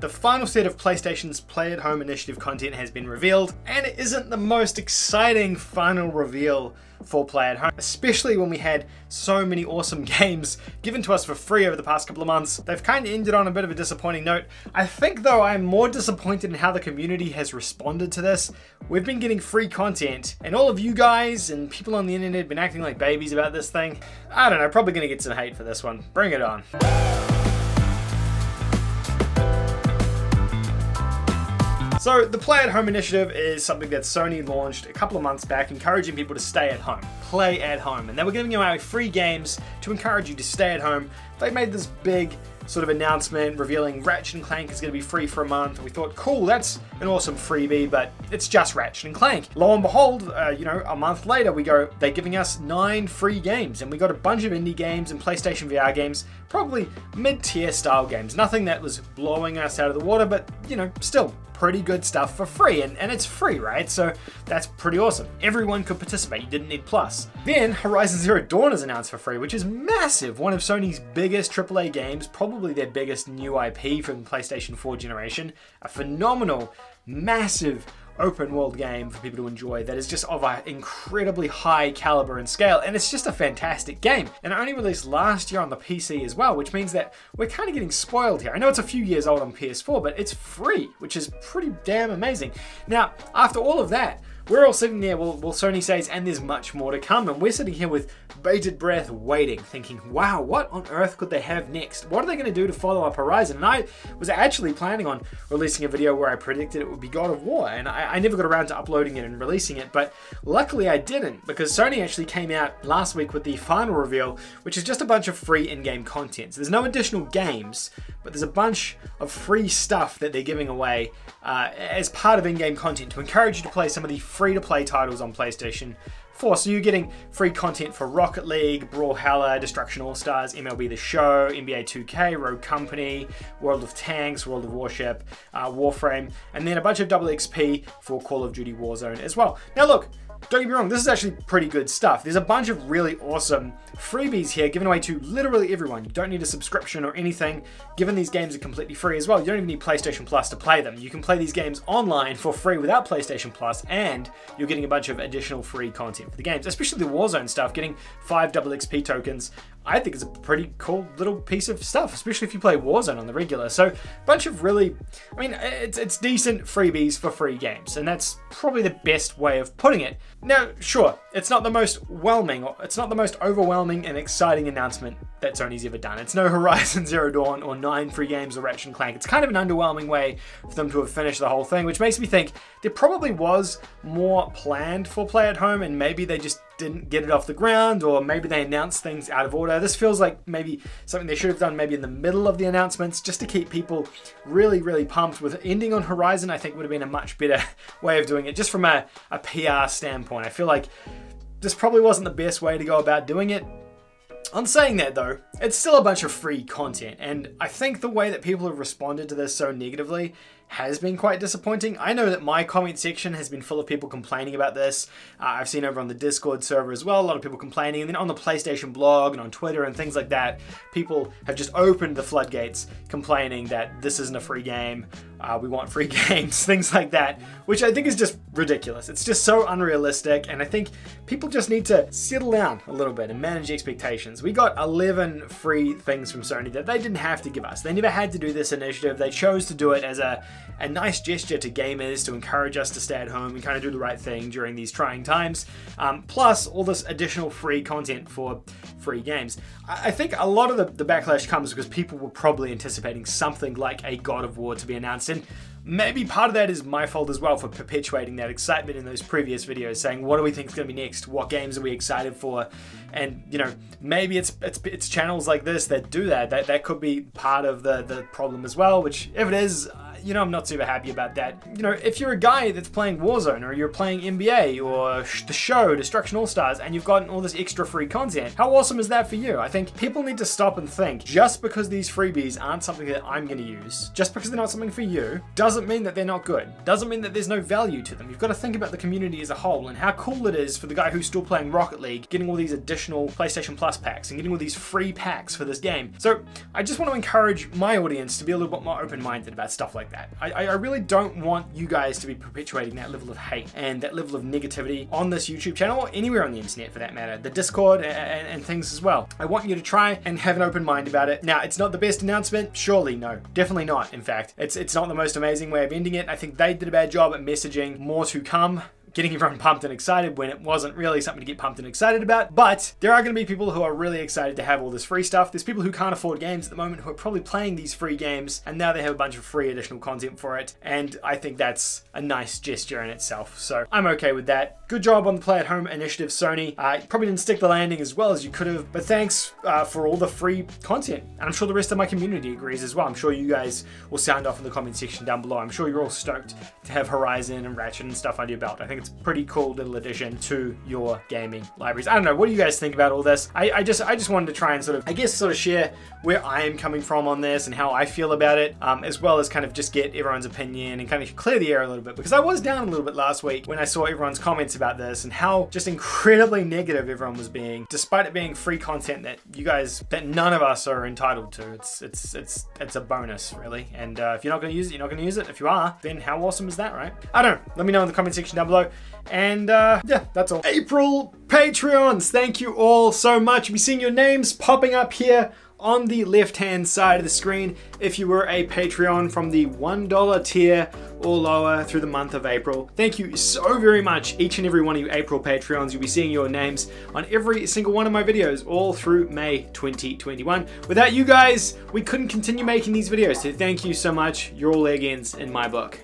the final set of PlayStation's Play at Home initiative content has been revealed, and it isn't the most exciting final reveal for Play at Home, especially when we had so many awesome games given to us for free over the past couple of months. They've kind of ended on a bit of a disappointing note. I think though I'm more disappointed in how the community has responded to this. We've been getting free content, and all of you guys and people on the internet have been acting like babies about this thing. I don't know, probably gonna get some hate for this one. Bring it on. So the Play at Home initiative is something that Sony launched a couple of months back, encouraging people to stay at home, play at home. And they were giving away free games to encourage you to stay at home. They made this big sort of announcement revealing Ratchet & Clank is going to be free for a month. And we thought, cool, that's an awesome freebie, but it's just Ratchet & Clank. Lo and behold, a month later, they're giving us 9 free games, and we got a bunch of indie games and PlayStation VR games, probably mid-tier style games. Nothing that was blowing us out of the water, but, still pretty good stuff for free, and it's free, right? So that's pretty awesome. Everyone could participate, you didn't need Plus. Then Horizon Zero Dawn is announced for free, which is massive. One of Sony's biggest AAA games, probably their biggest new IP from the PlayStation 4 generation. A phenomenal, massive open world game for people to enjoy that is just of an incredibly high caliber and scale, and it's just a fantastic game. And it only released last year on the PC as well, which means that we're kind of getting spoiled here. I know it's a few years old on PS4, but it's free, which is pretty damn amazing. Now, after all of that, we're all sitting there, well, Sony says, and there's much more to come, and we're sitting here with bated breath waiting, thinking, wow, what on earth could they have next? What are they going to do to follow up Horizon? And I was actually planning on releasing a video where I predicted it would be God of War, and I never got around to uploading it and releasing it, but luckily I didn't, because Sony actually came out last week with the final reveal, which is just a bunch of free in-game content. So there's no additional games, but there's a bunch of free stuff that they're giving away as part of in-game content to encourage you to play some of the free-to-play titles on PlayStation 4. So you're getting free content for Rocket League, Brawlhalla, Destruction All-Stars, MLB The Show, NBA 2K, Rogue Company, World of Tanks, World of Warship, Warframe, and then a bunch of double XP for Call of Duty Warzone as well. Now look, don't get me wrong, this is actually pretty good stuff. There's a bunch of really awesome freebies here given away to literally everyone. You don't need a subscription or anything, given these games are completely free as well. You don't even need PlayStation Plus to play them. You can play these games online for free without PlayStation Plus, and you're getting a bunch of additional free content for the games, especially the Warzone stuff. Getting 5 double XP tokens, I think is a pretty cool little piece of stuff, especially if you play Warzone on the regular. So a bunch of really, it's decent freebies for free games, and that's probably the best way of putting it. Now, sure, it's not the most overwhelming and exciting announcement that Sony's ever done. It's no Horizon Zero Dawn or 9 free games or Ratchet & Clank. It's kind of an underwhelming way for them to have finished the whole thing, which makes me think there probably was more planned for Play at Home, and maybe they just didn't get it off the ground, or maybe they announced things out of order. This feels like maybe something they should have done maybe in the middle of the announcements, just to keep people really, really pumped. With ending on Horizon, I think would have been a much better way of doing it, just from a PR standpoint. I feel like this probably wasn't the best way to go about doing it. On saying that though, it's still a bunch of free content, and I think the way that people have responded to this so negatively has been quite disappointing. I know that my comment section has been full of people complaining about this. I've seen over on the Discord server as well, a lot of people complaining, and then on the PlayStation blog and on Twitter and things like that, people have just opened the floodgates complaining that this isn't a free game, we want free games, things like that, which I think is just ridiculous. It's just so unrealistic, and I think people just need to settle down a little bit and manage expectations. We got 11 free things from Sony that they didn't have to give us. They never had to do this initiative. They chose to do it as a nice gesture to gamers, to encourage us to stay at home and kind of do the right thing during these trying times. Plus all this additional free content for free games. I think a lot of the backlash comes because people were probably anticipating something like a God of War to be announced, and maybe part of that is my fault as well for perpetuating that excitement in those previous videos, saying what do we think is going to be next, what games are we excited for, and maybe it's channels like this that do that. That could be part of the problem as well, which if it is, you know I'm not super happy about that. You know, if you're a guy that's playing Warzone, or you're playing NBA, or the show, Destruction All-Stars, and you've gotten all this extra free content, how awesome is that for you? I think people need to stop and think, just because these freebies aren't something that I'm going to use, just because they're not something for you, doesn't mean that they're not good. Doesn't mean that there's no value to them. You've got to think about the community as a whole, and how cool it is for the guy who's still playing Rocket League, getting all these additional PlayStation Plus packs, and getting all these free packs for this game. So I just want to encourage my audience to be a little bit more open-minded about stuff like that. I really don't want you guys to be perpetuating that level of hate and that level of negativity on this YouTube channel, or anywhere on the internet for that matter, the Discord and things as well. I want you to try and have an open mind about it. Now, it's not the best announcement, surely no, definitely not. In fact, it's not the most amazing way of ending it. I think they did a bad job at messaging more to come, getting everyone pumped and excited when it wasn't really something to get pumped and excited about. But there are going to be people who are really excited to have all this free stuff. There's people who can't afford games at the moment who are probably playing these free games, and now they have a bunch of free additional content for it. And I think that's a nice gesture in itself. So I'm okay with that. Good job on the Play at Home initiative, Sony. You probably didn't stick the landing as well as you could have, but thanks for all the free content. And I'm sure the rest of my community agrees as well. I'm sure you guys will sound off in the comment section down below. I'm sure you're all stoked to have Horizon and Ratchet and stuff under your belt. I think it's a pretty cool little addition to your gaming libraries. I don't know, what do you guys think about all this? I just wanted to try and sort of share where I am coming from on this and how I feel about it, as well as kind of just get everyone's opinion and kind of clear the air a little bit, because I was down a little bit last week when I saw everyone's comments about this and how just incredibly negative everyone was being, despite it being free content that none of us are entitled to. It's a bonus, really. And if you're not going to use it, you're not going to use it. If you are, then how awesome is that, right? I don't know. Let me know in the comment section down below. And yeah, that's all. April Patreons, thank you all so much. You'll be seeing your names popping up here on the left-hand side of the screen if you were a Patreon from the $1 tier or lower through the month of April. Thank you so very much, each and every one of you April Patreons. You'll be seeing your names on every single one of my videos all through May 2021. Without you guys, we couldn't continue making these videos, so thank you so much. You're all leg ends in my book.